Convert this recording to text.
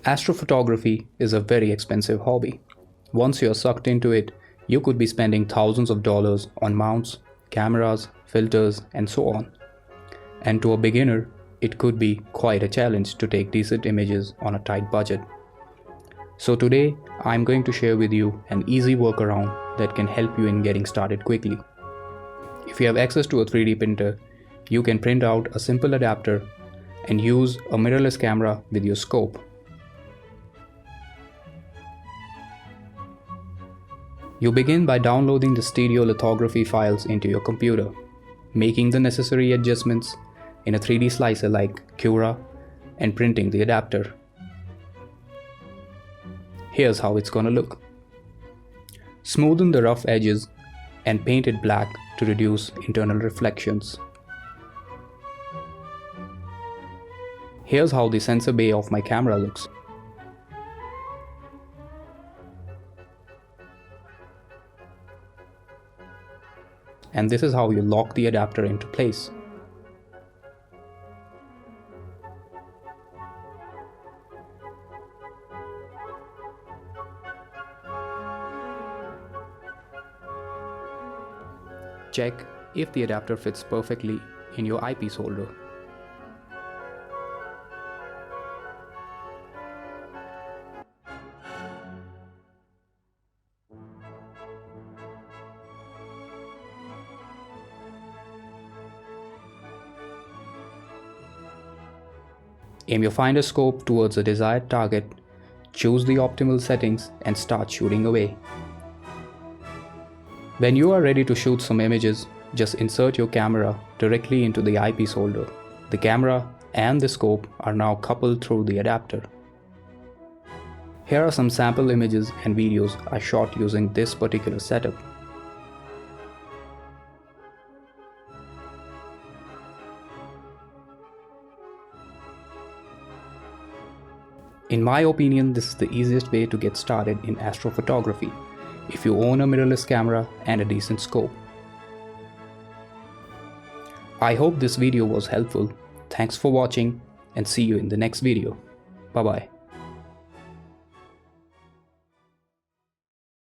Astrophotography is a very expensive hobby. Once you're sucked into it, you could be spending thousands of dollars on mounts, cameras, filters, and so on. And to a beginner, it could be quite a challenge to take decent images on a tight budget. So today, I'm going to share with you an easy workaround that can help you in getting started quickly. If you have access to a 3D printer, you can print out a simple adapter and use a mirrorless camera with your scope. You begin by downloading the stereolithography files into your computer, making the necessary adjustments in a 3D slicer like Cura, and printing the adapter. Here's how it's gonna look. Smoothen the rough edges and paint it black to reduce internal reflections. Here's how the sensor bay of my camera looks. And this is how you lock the adapter into place. Check if the adapter fits perfectly in your eyepiece holder. Aim your finder scope towards a desired target, choose the optimal settings, and start shooting away. When you are ready to shoot some images, just insert your camera directly into the eyepiece holder. The camera and the scope are now coupled through the adapter. Here are some sample images and videos I shot using this particular setup. In my opinion, this is the easiest way to get started in astrophotography if you own a mirrorless camera and a decent scope. I hope this video was helpful. Thanks for watching and see you in the next video. Bye bye.